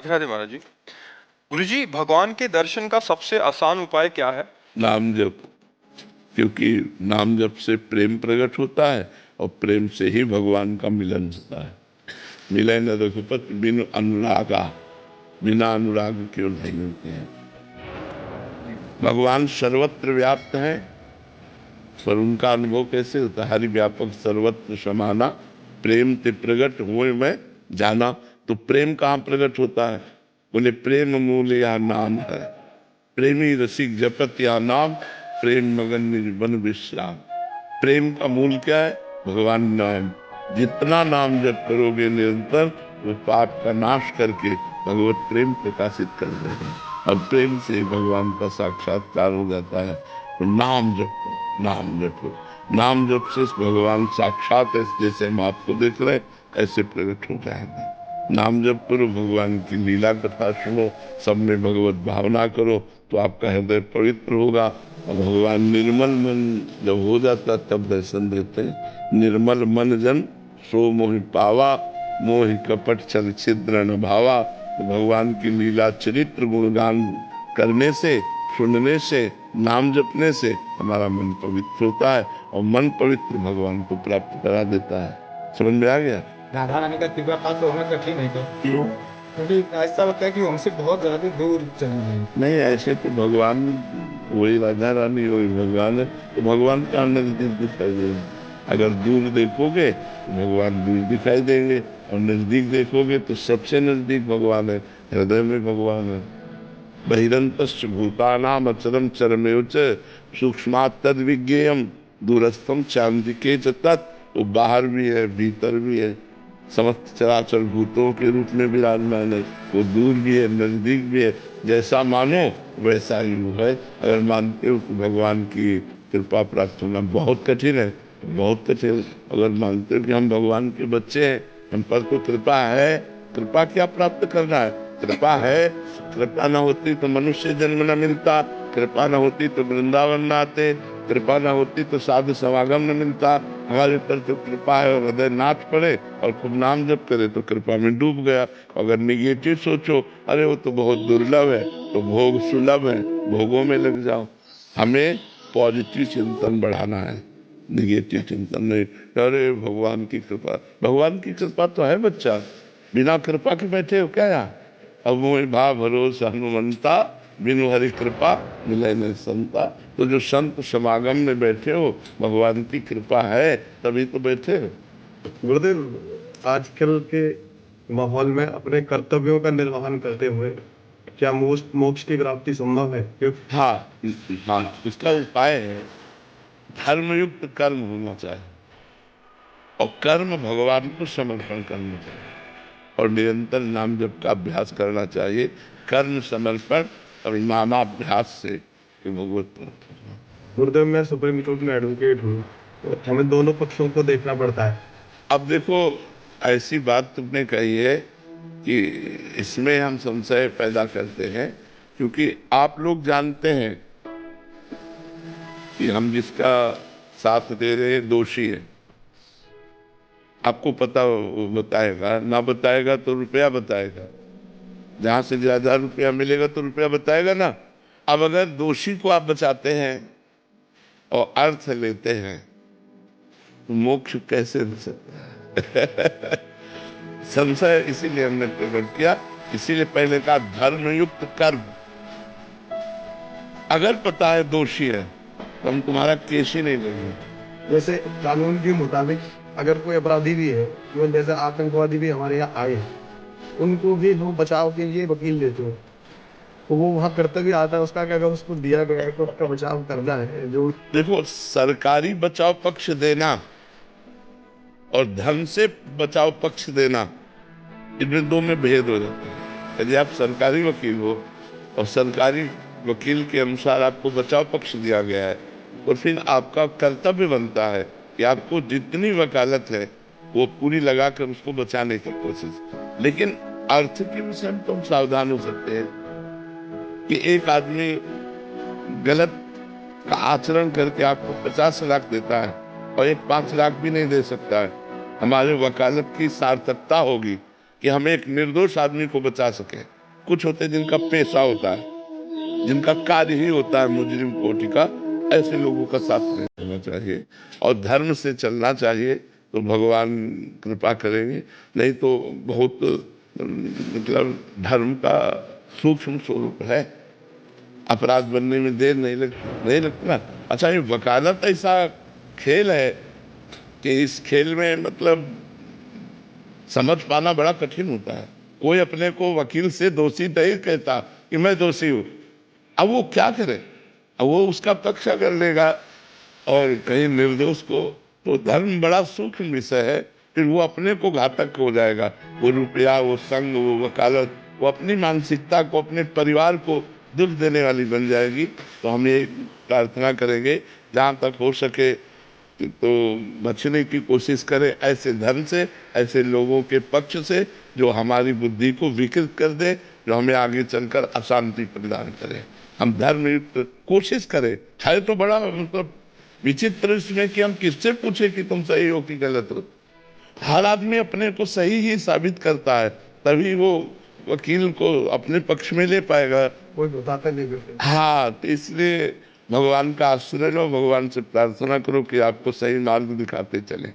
राधे राधे महाराज जी। गुरु जी, भगवान के दर्शन का सबसे आसान उपाय क्या है? नाम जप। क्योंकि नाम जप से प्रेम प्रकट होता है और प्रेम से ही भगवान का मिलन होता है। मिलन रघुपति बिनु अनुरागा, बिना अनुराग क्यों नहीं मिलते हैं। भगवान सर्वत्र व्याप्त है, पर उनका अनुभव कैसे होता है? हरि व्यापक सर्वत्र समाना, प्रेम ते प्रकट हुए मैं जाना। तो प्रेम कहाँ प्रकट होता है? बोले प्रेम मूल या नाम है, प्रेमी रसिक जपत या नाम, प्रेम मगन निर्बन विश्राम। प्रेम का मूल क्या है? भगवान नाम। जितना नाम जप करोगे निरंतर, वो पाप का नाश करके भगवत प्रेम प्रकाशित कर देगा और प्रेम से भगवान का साक्षात्कार हो जाता है। तो नाम जपो, नाम जपो। नाम जप से भगवान साक्षात जैसे हम आपको देख रहे हैं ऐसे प्रकट हो जाएगा। नाम जप करो, भगवान की लीला कथा सुनो, सब में भगवत भावना करो, तो आपका हृदय पवित्र होगा। और भगवान निर्मल मन जब हो जाता तब दर्शन देते हैं। निर्मल मन जन सो मोहि पावा, मोहि कपट छल छिद्र न भावा। तो भगवान की लीला चरित्र गुणगान करने से, सुनने से, नाम जपने से हमारा मन पवित्र होता है और मन पवित्र भगवान को प्राप्त करा देता है। समझ में आ गया? राधा रानी का कृपा पात्र होना कठिन है क्या? क्यों? क्योंकि ऐसा लगता है कि हमसे बहुत ज्यादा दूर चले गए। नहीं, ऐसे तो भगवान वही राधा रानी वही भगवान है, तो भगवान का नजदीक दिखाई देंगे। अगर दूर देखोगे तो भगवान दूर दिखाई देंगे और नजदीक देखोगे तो सबसे नजदीक भगवान है, हृदय में भगवान है। बहिरंतश्च भूतानाम अचरम चरमेव च सूक्ष्मात् तद् विज्ञेयम दूरस्थम चांदिके च तत्। वो बाहर भी है, भीतर भी है, समस्त चराचर भूतों के रूप में विराजमान है। वो दूर भी है, नजदीक भी है। जैसा मानो वैसा ही वो है। अगर मानते हो कि भगवान की कृपा प्राप्त होना बहुत कठिन है, बहुत कठिन। अगर मानते हो कि हम भगवान के बच्चे हैं, हम पर तो कृपा है, कृपा क्या प्राप्त करना है? कृपा है। कृपा न होती तो मनुष्य जन्म न मिलता, कृपा न होती तो वृंदावन न आते, कृपा न होती तो साधु समागम न मिलता। हमारे ऊपर तो कृपा है और हृदय नाच पड़े और खूब नाम जप करे तो कृपा में डूब गया। अगर निगेटिव सोचो, अरे वो तो बहुत दुर्लभ है, तो भोग सुलभ है, भोगों में लग जाओ। हमें पॉजिटिव चिंतन बढ़ाना है, निगेटिव चिंतन नहीं। अरे भगवान की कृपा, भगवान की कृपा तो है बच्चा, बिना कृपा के बैठे हो क्या यहाँ? अब मोहि भाव भरोसा हनुमंता, बिनु हरि कृपा मिले न संता। तो जो संत समागम में बैठे हो, भगवान की कृपा है तभी तो बैठे हो। गुरुदेव, आजकल के माहौल में अपने कर्तव्यों का निर्वहन करते हुए क्या मोक्ष की प्राप्ति संभव है? हाँ, हाँ, इसका उपाय है धर्मयुक्त कर्म होना चाहिए और कर्म भगवान को समर्पण करना चाहिए और निरंतर नाम जप का अभ्यास करना चाहिए। कर्म समर्पण और नामाभ्यास से भगवत। गुरुदेव, मैं सुप्रीम कोर्ट में एडवोकेट हूँ, तो हमें दोनों पक्षों को देखना पड़ता है। अब देखो, ऐसी बात तुमने कही है कि इसमें हम संशय पैदा करते हैं, क्योंकि आप लोग जानते हैं कि हम जिसका साथ दे रहे हैं दोषी है। आपको पता वो बताएगा, ना बताएगा तो रुपया बताएगा, जहां से ज्यादा रुपया मिलेगा तो रुपया बताएगा ना। अब अगर दोषी को आप बचाते हैं और अर्थ लेते हैं तो मोक्ष कैसे हो सकता है? संशय इसीलिए हमने प्रकट किया, इसीलिए पहले कहा धर्मयुक्त कर्म। अगर पता है दोषी है तो हम तुम्हारा केस ही नहीं लेंगे। जैसे कानून के मुताबिक अगर कोई अपराधी भी है, तो जैसे आतंकवादी भी हमारे यहाँ आए, उनको भी लोग बचाव के लिए वकील देते हैं, तो वो वहाँ कर्तव्य आता है उसका कि अगर उसको दिया गया है तो उसका बचाव करना है। जो देखो, सरकारी बचाव पक्ष देना और धन से बचाव पक्ष देना, इनमें दो में भेद हो जाता है। यदि आप सरकारी वकील हो और सरकारी वकील के अनुसार आपको बचाव पक्ष दिया गया है, तो फिर आपका कर्तव्य बनता है कि आपको जितनी वकालत है वो पूरी लगाकर उसको बचाने की कोशिश। लेकिन अर्थ के विषय में तो हम सावधान हो सकते हैं कि एक आदमी गलत का आचरण करके आपको 50 लाख देता है और एक 5 लाख भी नहीं दे सकता है। हमारे वकालत की सार्थकता होगी कि हम एक निर्दोष आदमी को बचा सके। कुछ होते हैं जिनका पेशा होता है, जिनका कार्य ही होता है मुजरिम कोटि का, ऐसे लोगों का साथ नहीं देना चाहिए और धर्म से चलना चाहिए, तो भगवान कृपा करेंगे। नहीं तो बहुत मतलब धर्म का सूक्ष्म स्वरूप है, अपराध बनने में देर नहीं लगता। अच्छा, ये वकालत ऐसा खेल है कि इस खेल में मतलब समझ पाना बड़ा कठिन होता है। कोई अपने को वकील से दोषी नहीं कहता कि मैं दोषी हूँ, अब वो क्या करे, अब वो उसका पक्ष कर लेगा और कहीं निर्दोष को, तो धर्म बड़ा सूक्ष्म विषय है, फिर वो अपने को घातक हो जाएगा। वो रुपया, वो संग, वो वकालत, वो अपनी मानसिकता को, अपने परिवार को दुख देने वाली बन जाएगी। तो हम ये प्रार्थना करेंगे जहाँ तक हो सके तो बचने की कोशिश करें ऐसे धर्म से, ऐसे लोगों के पक्ष से जो हमारी बुद्धि को विकृत कर दे, जो हमें आगे चलकर अशांति प्रदान करे। हम धर्मयुक्त कोशिश करें। है तो बड़ा मतलब विचित्र इसमें कि हम किससे पूछे कि तुम सही हो कि गलत हो। हर आदमी अपने को सही ही साबित करता है, तभी वो वकील को अपने पक्ष में ले पाएगा। कोई बताता नहीं करते। हाँ, तो इसलिए भगवान का आश्रय लो, भगवान से प्रार्थना करो कि आपको सही मार्ग दिखाते चले।